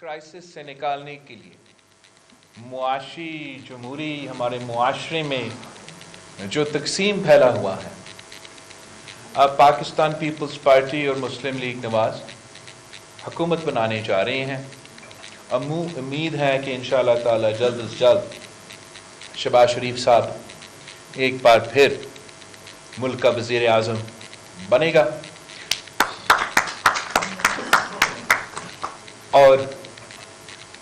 Crisis سے نکالنے کے لیے معاشی جمہوری ہمارے معاشرے میں جو تقسیم پھیلا ہوا ہے، اب پاکستان پیپلز پارٹی اور مسلم لیگ نواز حکومت بنانے جا رہے ہیں۔ امید ہے کہ انشاءاللہ تعالی جلد از جلد شہباز شریف صاحب ایک بار پھر ملک کا وزیر اعظم بنے گا، اور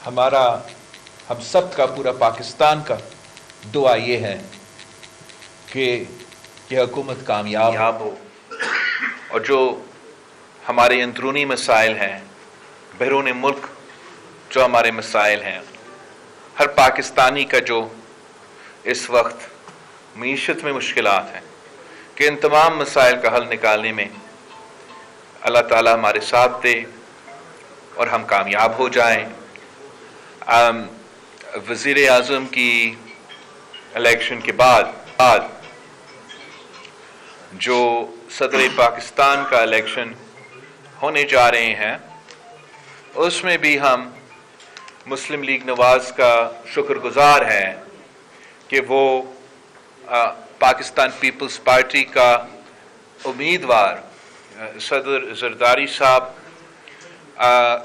ہم سب کا، پورا پاکستان کا دعا یہ ہے کہ یہ حکومت کامیاب ہو، اور جو ہمارے اندرونی مسائل ہیں، بیرون ملک جو ہمارے مسائل ہیں، ہر پاکستانی کا جو اس وقت معیشت میں مشکلات ہیں، کہ ان تمام مسائل کا حل نکالنے میں اللہ تعالی ہمارے ساتھ دے اور ہم کامیاب ہو جائیں۔ وزیر اعظم کی الیکشن کے بعد جو صدر پاکستان کا الیکشن ہونے جا رہے ہیں، اس میں بھی ہم مسلم لیگ نواز کا شکر گزار ہیں کہ وہ پاکستان پیپلز پارٹی کا امیدوار صدر زرداری صاحب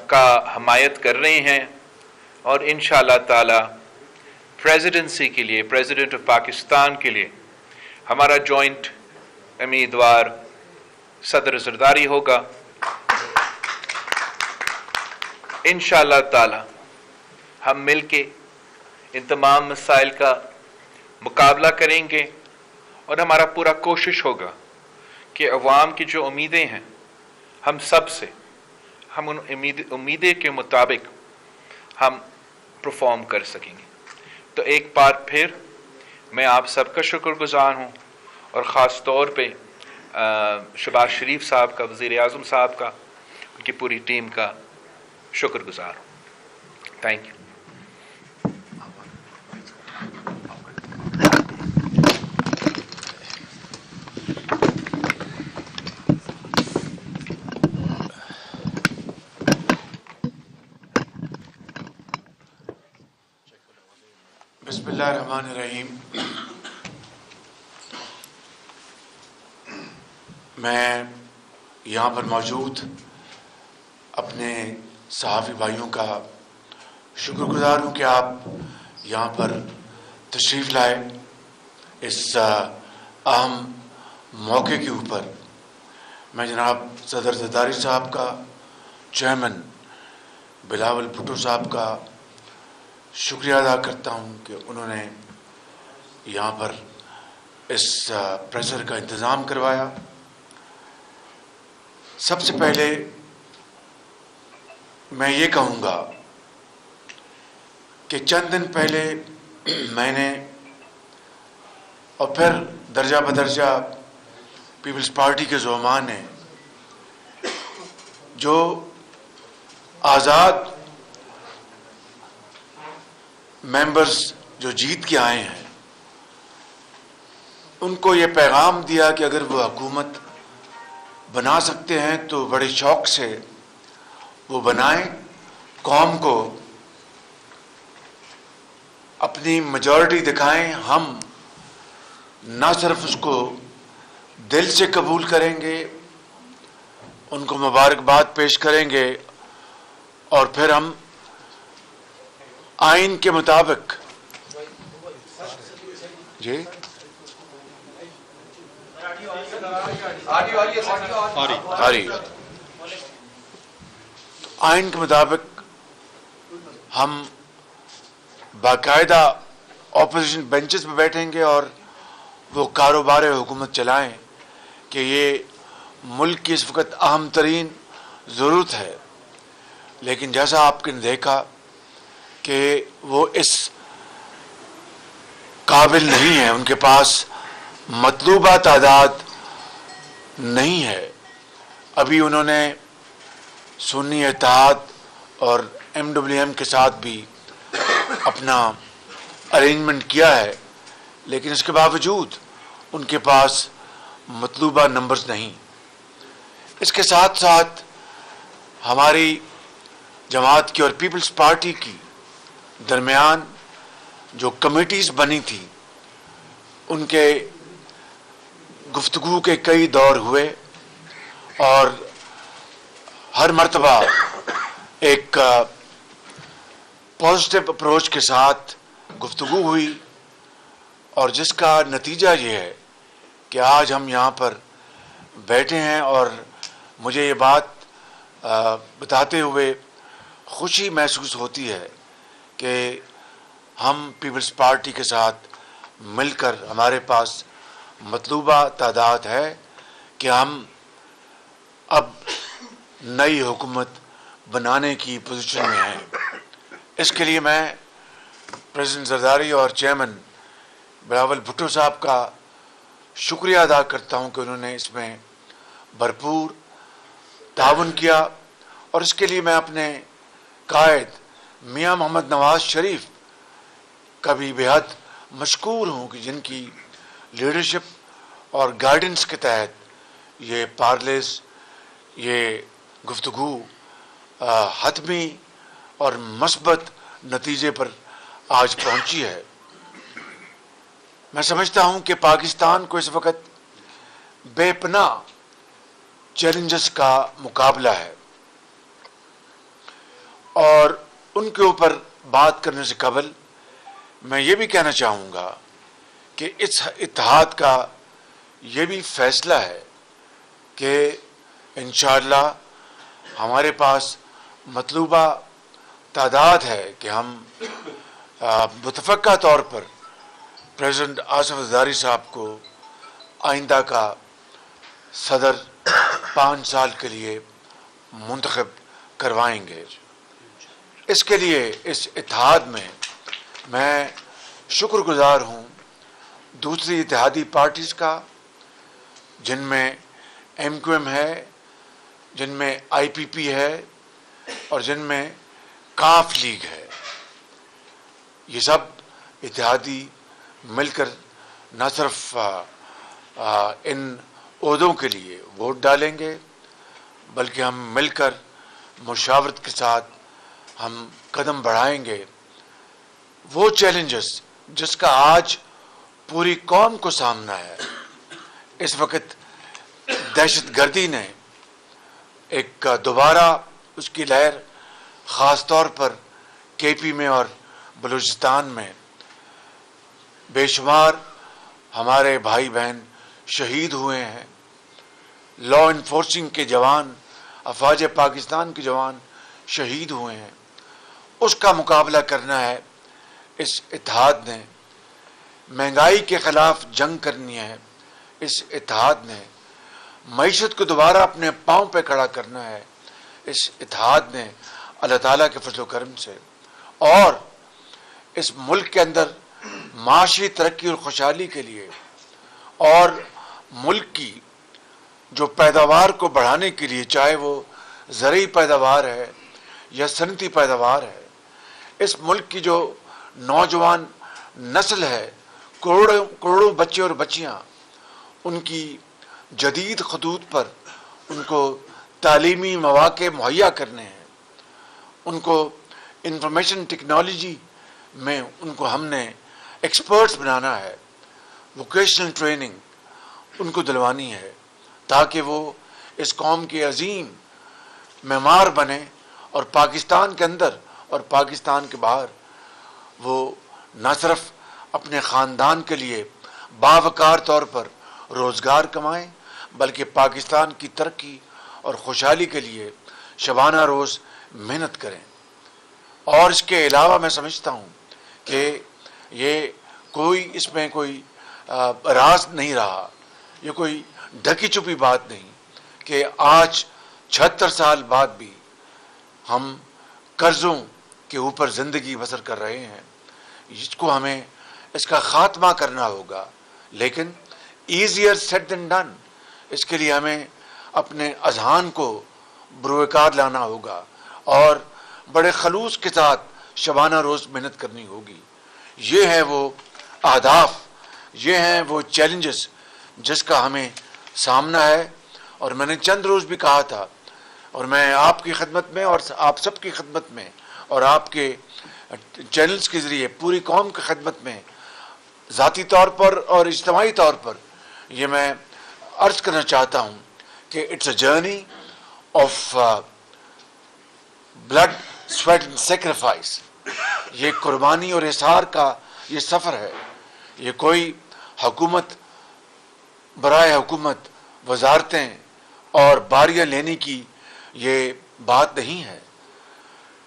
کا حمایت کر رہے ہیں، اور انشاءاللہ تعالی پریزیڈنسی کے لیے، پریزیڈنٹ آف پاکستان کے لیے ہمارا جوائنٹ امیدوار صدر زرداری ہوگا۔ انشاءاللہ تعالی ہم مل کے ان تمام مسائل کا مقابلہ کریں گے، اور ہمارا پورا کوشش ہوگا کہ عوام کی جو امیدیں ہیں ہم سب سے، ہم ان امیدیں کے مطابق ہم پرفارم کر سکیں گے۔ تو ایک بار پھر میں آپ سب کا شکر گزار ہوں، اور خاص طور پہ شہباز شریف صاحب کا، وزیر اعظم صاحب کا، ان کی پوری ٹیم کا شکر گزار ہوں۔ Thank you. بسم اللہ الرحمن الرحیم۔ میں یہاں پر موجود اپنے صحافی بھائیوں کا شکر گزار ہوں کہ آپ یہاں پر تشریف لائے اس اہم موقع کے اوپر۔ میں جناب صدر زرداری صاحب کا، چیئرمین بلاول بھٹو صاحب کا شکریہ ادا کرتا ہوں کہ انہوں نے یہاں پر اس پریسر کا انتظام کروایا۔ سب سے پہلے میں یہ کہوں گا کہ چند دن پہلے میں نے، اور پھر درجہ بدرجہ پیپلز پارٹی کے زعماء نے، جو آزاد ممبرز جو جیت کے آئے ہیں، ان کو یہ پیغام دیا کہ اگر وہ حکومت بنا سکتے ہیں تو بڑے شوق سے وہ بنائیں، قوم کو اپنی میجورٹی دکھائیں۔ ہم نہ صرف اس کو دل سے قبول کریں گے، ان کو مبارکباد پیش کریں گے، اور پھر ہم آئین کے مطابق آئین کے مطابق ہم باقاعدہ اپوزیشن بینچز پہ بیٹھیں گے اور وہ کاروبار حکومت چلائیں کہ یہ ملک کی اس وقت اہم ترین ضرورت ہے۔ لیکن جیسا آپ نے دیکھا کہ وہ اس قابل نہیں ہے، ان کے پاس مطلوبہ تعداد نہیں ہے۔ ابھی انہوں نے سنی اتحاد اور MWM کے ساتھ بھی اپنا ارینجمنٹ کیا ہے، لیکن اس کے باوجود ان کے پاس مطلوبہ نمبرز نہیں۔ اس کے ساتھ ساتھ ہماری جماعت کی اور پیپلز پارٹی کی درمیان جو کمیٹیز بنی تھی ان کے گفتگو کے کئی دور ہوئے اور ہر مرتبہ ایک پازیٹیو اپروچ کے ساتھ گفتگو ہوئی، اور جس کا نتیجہ یہ ہے کہ آج ہم یہاں پر بیٹھے ہیں اور مجھے یہ بات بتاتے ہوئے خوشی محسوس ہوتی ہے کہ ہم پیپلز پارٹی کے ساتھ مل کر ہمارے پاس مطلوبہ تعداد ہے کہ ہم اب نئی حکومت بنانے کی پوزیشن میں ہیں۔ اس کے لیے میں پریزیڈنٹ زرداری اور چیئرمین بلاول بھٹو صاحب کا شکریہ ادا کرتا ہوں کہ انہوں نے اس میں بھرپور تعاون کیا، اور اس کے لیے میں اپنے قائد میاں محمد نواز شریف کا بھی بہت مشکور ہوں کہ جن کی لیڈرشپ اور گائیڈنس کے تحت یہ پارلیز، یہ گفتگو حتمی اور مثبت نتیجے پر آج پہنچی ہے۔ میں سمجھتا ہوں کہ پاکستان کو اس وقت بے پناہ چیلنجز کا مقابلہ ہے، اور ان کے اوپر بات کرنے سے قبل میں یہ بھی کہنا چاہوں گا کہ اس اتحاد کا یہ بھی فیصلہ ہے کہ انشاءاللہ ہمارے پاس مطلوبہ تعداد ہے کہ ہم متفقہ طور پر پریزیڈنٹ آصف زرداری صاحب کو آئندہ کا صدر 5 سال کے لیے منتخب کروائیں گے۔ اس کے لیے اس اتحاد میں شکر گزار ہوں دوسری اتحادی پارٹیز کا، جن میں ایم کیو ایم ہے، جن میں آئی پی پی ہے، اور جن میں کاف لیگ ہے۔ یہ سب اتحادی مل کر نہ صرف ان عہدوں کے لیے ووٹ ڈالیں گے، بلکہ ہم مل کر مشاورت کے ساتھ ہم قدم بڑھائیں گے۔ وہ چیلنجز جس کا آج پوری قوم کو سامنا ہے، اس وقت دہشت گردی نے ایک دوبارہ اس کی لہر خاص طور پر کے پی میں اور بلوچستان میں بے شمار ہمارے بھائی بہن شہید ہوئے ہیں، لا انفورسنگ کے جوان، افواج پاکستان کے جوان شہید ہوئے ہیں۔ اس کا مقابلہ کرنا ہے اس اتحاد نے، مہنگائی کے خلاف جنگ کرنی ہے اس اتحاد نے، معیشت کو دوبارہ اپنے پاؤں پہ کھڑا کرنا ہے اس اتحاد نے اللہ تعالیٰ کے فضل و کرم سے، اور اس ملک کے اندر معاشی ترقی اور خوشحالی کے لیے اور ملک کی جو پیداوار کو بڑھانے کے لیے، چاہے وہ زرعی پیداوار ہے یا صنعتی پیداوار ہے، اس ملک کی جو نوجوان نسل ہے، کروڑوں بچے اور بچیاں، ان کی جدید خطوط پر ان کو تعلیمی مواقع مہیا کرنے ہیں، ان کو انفارمیشن ٹیکنالوجی میں ان کو ہم نے ایکسپرٹس بنانا ہے، ووکیشنل ٹریننگ ان کو دلوانی ہے، تاکہ وہ اس قوم کے عظیم معمار بنے، اور پاکستان کے اندر اور پاکستان کے باہر وہ نہ صرف اپنے خاندان کے لیے باوقار طور پر روزگار کمائیں، بلکہ پاکستان کی ترقی اور خوشحالی کے لیے شبانہ روز محنت کریں۔ اور اس کے علاوہ میں سمجھتا ہوں کہ یہ اس میں کوئی راز نہیں رہا، یہ کوئی ڈھکی چھپی بات نہیں کہ آج 76 سال بعد بھی ہم قرضوں کے اوپر زندگی بسر کر رہے ہیں۔ اس کو ہمیں اس کا خاتمہ کرنا ہوگا، لیکن ایزیئر سیڈ دین ڈن۔ اس کے لیے ہمیں اپنے اذہان کو بروئے کار لانا ہوگا اور بڑے خلوص کے ساتھ شبانہ روز محنت کرنی ہوگی۔ یہ ہیں وہ اہداف، یہ ہیں وہ چیلنجز جس کا ہمیں سامنا ہے۔ اور میں نے چند روز بھی کہا تھا، اور میں آپ کی خدمت میں اور آپ سب کی خدمت میں اور آپ کے چینلز کے ذریعے پوری قوم کی خدمت میں ذاتی طور پر اور اجتماعی طور پر یہ میں عرض کرنا چاہتا ہوں کہ it's a journey of blood sweat and sacrifice. یہ قربانی اور احسار کا یہ سفر ہے. یہ کوئی حکومت برائے حکومت وزارتیں اور باریاں لینے کی یہ بات نہیں ہے.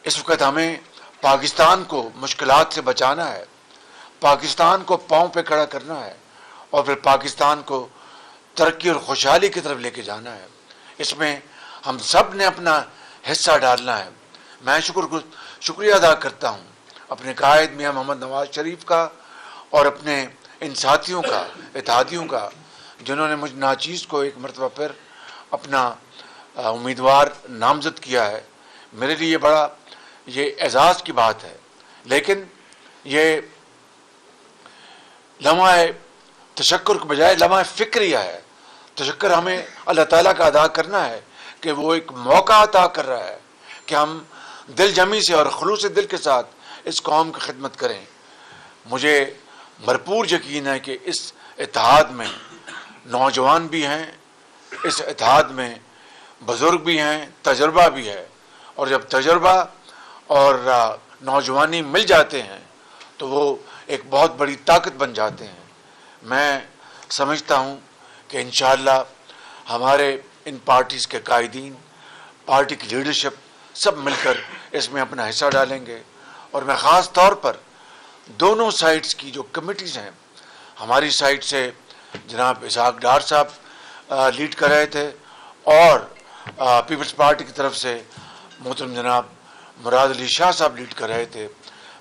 اس وقت ہمیں پاکستان کو مشکلات سے بچانا ہے, پاکستان کو پاؤں پہ کھڑا کرنا ہے اور پھر پاکستان کو ترقی اور خوشحالی کی طرف لے کے جانا ہے. اس میں ہم سب نے اپنا حصہ ڈالنا ہے. میں شکریہ ادا کرتا ہوں اپنے قائد میاں محمد نواز شریف کا اور اپنے ان ساتھیوں کا, اتحادیوں کا, جنہوں نے مجھ ناچیز کو ایک مرتبہ پھر اپنا امیدوار نامزد کیا ہے. میرے لیے بڑا یہ اعزاز کی بات ہے. لیکن یہ لمحہ تشکر کے بجائے لمحہ فکریہ ہے. تشکر ہمیں اللہ تعالیٰ کا ادا کرنا ہے کہ وہ ایک موقع عطا کر رہا ہے کہ ہم دل جمی سے اور خلوص دل کے ساتھ اس قوم کی خدمت کریں. مجھے بھرپور یقین ہے کہ اس اتحاد میں نوجوان بھی ہیں, اس اتحاد میں بزرگ بھی ہیں, تجربہ بھی ہے. اور جب تجربہ اور نوجوانی مل جاتے ہیں تو وہ ایک بہت بڑی طاقت بن جاتے ہیں. میں سمجھتا ہوں کہ انشاءاللہ ہمارے ان پارٹیز کے قائدین, پارٹی کی لیڈرشپ سب مل کر اس میں اپنا حصہ ڈالیں گے. اور میں خاص طور پر دونوں سائٹس کی جو کمیٹیز ہیں, ہماری سائٹ سے جناب اسحاق ڈار صاحب لیڈ کر رہے تھے اور پیپلز پارٹی کی طرف سے محترم جناب مراد علی شاہ صاحب لیڈ کر رہے تھے.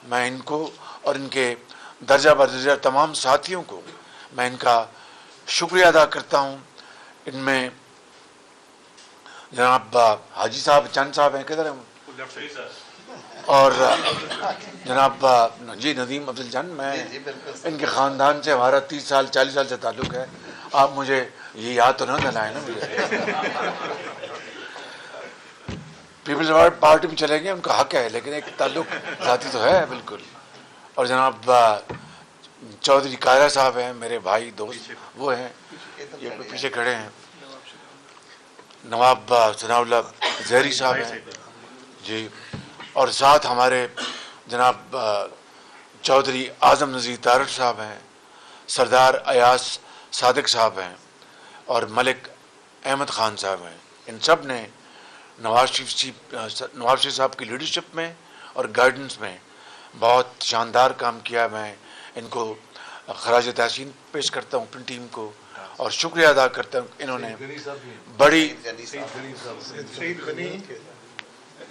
میں ان کو اور ان کے درجہ بدرجہ تمام ساتھیوں کو میں ان کا شکریہ ادا کرتا ہوں. ان میں جناب حاجی صاحب چند صاحب ہیں, کدھر ہیں, اور جناب جی ندیم افضل جان. میں ان کے خاندان سے ہمارا 30 سال 40 سال سے تعلق ہے. آپ مجھے یہ یاد تو نہ دلائیں نا مجھے. پیپلز پارٹی میں چلیں گے, ان کا حق ہے, لیکن ایک تعلق ذاتی تو ہے بالکل. اور جناب چودھری قاہرہ صاحب ہیں, میرے بھائی دوست, وہ ہیں یہ پیچھے کھڑے ہیں. نواب ثناء اللہ زہری صاحب ہیں جی, اور ساتھ ہمارے جناب چودھری اعظم نذیر تارڑ صاحب ہیں, سردار ایاز صادق صاحب ہیں اور ملک احمد خان صاحب ہیں. ان سب نے نواز شریف صاحب کی لیڈرشپ میں اور گائیڈنس میں بہت شاندار کام کیا. میں ان کو خراج تحسین پیش کرتا ہوں اپنی ٹیم کو اور شکریہ ادا کرتا ہوں. انہوں نے بڑی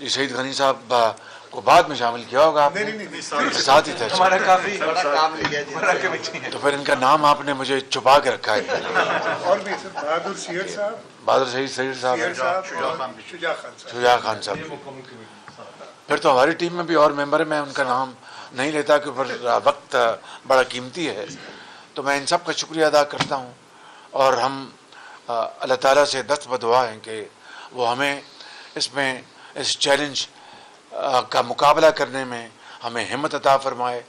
سعید غنی صاحب کو بعد میں شامل کیا ہوگا آپ نے, ساتھ ہی تھے, تو پھر ان کا نام آپ نے مجھے چھپا کے رکھا ہے. اور بھی بہادر سید صاحب, بہادر سعید صاحب, شجاع خان صاحب. پھر تو ہماری ٹیم میں بھی اور ممبر ہیں, میں ان کا نام نہیں لیتا کہ وقت بڑا قیمتی ہے. تو میں ان سب کا شکریہ ادا کرتا ہوں اور ہم اللہ تعالیٰ سے دست بدعا ہیں کہ وہ ہمیں اس میں اس چیلنج کا مقابلہ کرنے میں ہمیں ہمت عطا فرمائے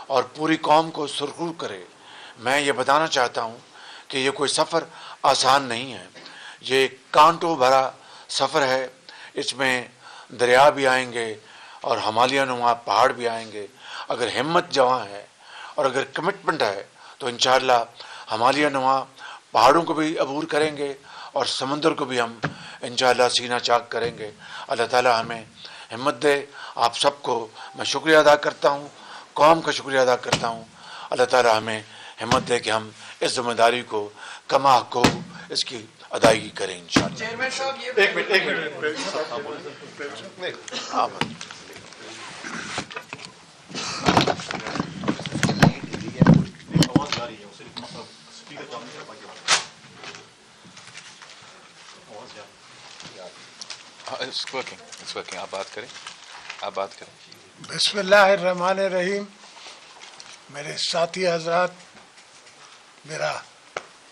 اور پوری قوم کو سرخرو کرے. میں یہ بتانا چاہتا ہوں کہ یہ کوئی سفر آسان نہیں ہے, یہ کانٹوں بھرا سفر ہے. اس میں دریا بھی آئیں گے اور ہمالیہ نما پہاڑ بھی آئیں گے. اگر ہمت جواں ہے اور اگر کمٹمنٹ ہے تو انشاءاللہ ہمالیہ نما پہاڑوں کو بھی عبور کریں گے اور سمندر کو بھی ہم انشاءاللہ سینہ چاک کریں گے. اللہ تعالیٰ ہمیں ہمت دے. آپ سب کو میں شکریہ ادا کرتا ہوں, قوم کا شکریہ ادا کرتا ہوں. اللہ تعالیٰ ہمیں ہمت دے کہ ہم اس ذمہ داری کو کما کو اس کی ادائیگی کریں انشاءاللہ. آپ بات کریں. بسم اللہ الرحمن الرحیم. میرے ساتھی حضرات, میرا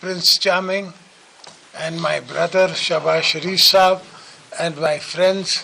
prince charming and my brother Shahbaz Sharif صاحب and my friends,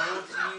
2-3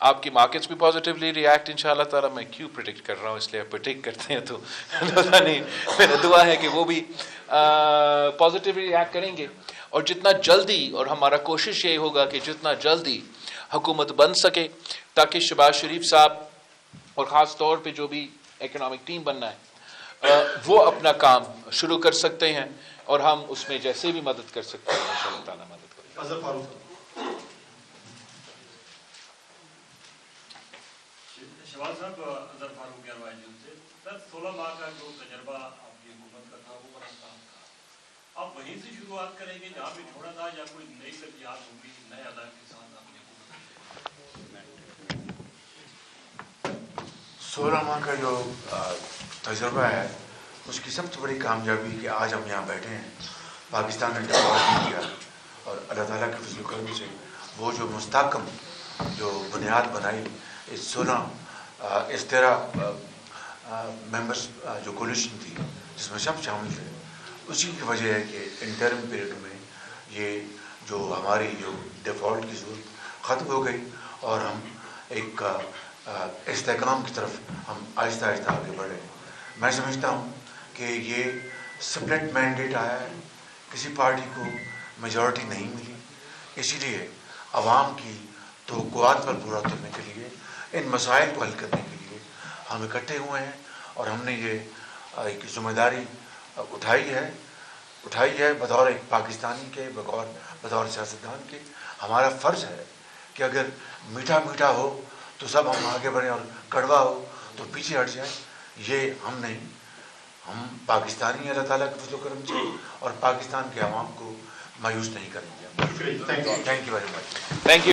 آپ کی مارکیٹس بھی پازیٹیولی ریئیکٹ انشاءاللہ تعالیٰ. میں کیوں پریڈکٹ کر رہا ہوں، اس لیے آپ پریڈکٹ کرتے ہیں تو پتہ نہیں، میرا دعا ہے کہ وہ بھی پازیٹیولی ریئیکٹ کریں گے. اور جتنا جلدی، اور ہمارا کوشش یہی ہوگا کہ جتنا جلدی حکومت بن سکے تاکہ شہباز شریف صاحب اور خاص طور پہ جو بھی اکنامک ٹیم بننا ہے وہ اپنا کام شروع کر سکتے ہیں، اور ہم اس میں جیسے بھی مدد کر سکتے ہیں انشاءاللہ تعالیٰ مدد کریں گے. اظہر فاروق شہباز صاحب، اظہر فاروق سے سر، 16 ماہ کا جو تجربہ آپ کی حکومت کا تھا وہ بڑا کام تھا. آپ وہیں سے شروعات کریں گے جہاں پہ چھوڑا تھا، یا کوئی نئی ترجیحات ہوگی نئے عہدہ کے ساتھ آپ کی حکومت؟ 16 ماہ کا جو تجربہ ہے اس کی سب سے بڑی کامیابی کہ آج ہم یہاں بیٹھے ہیں. پاکستان نے ڈیفالٹ نہیں کیا، اور اللہ تعالیٰ کے فضل و کرم سے وہ جو مستحکم جو بنیاد بنائی اس 13 ممبرس جو کولیشن تھی جس میں سب شامل تھے، اسی کی وجہ ہے کہ انٹرم پیریڈ میں یہ جو ہماری جو ڈیفالٹ کی صورت ختم ہو گئی، اور ہم ایک استحکام کی طرف ہم آہستہ آہستہ آگے بڑھے. میں سمجھتا ہوں کہ یہ سپلٹ مینڈیٹ آیا ہے، کسی پارٹی کو میجورٹی نہیں ملی، اسی لیے عوام کی توقعات پر پورا کرنے کے لیے، ان مسائل کو حل کرنے کے لیے ہم اکٹھے ہوئے ہیں، اور ہم نے یہ ایک ذمہ داری اٹھائی ہے بطور ایک پاکستانی کے، بطور سیاستدان کے. ہمارا فرض ہے کہ اگر میٹھا میٹھا ہو تو سب ہم آگے بڑھیں، اور کڑوا ہو تو پیچھے ہٹ جائیں. یہ ہم نہیں، ہم پاکستانی اللہ تعالیٰ کے فضل و کرم سے اور پاکستان کے عوام کو مایوس نہیں کریں گے. شکریہ. Thank you very much. Thank you.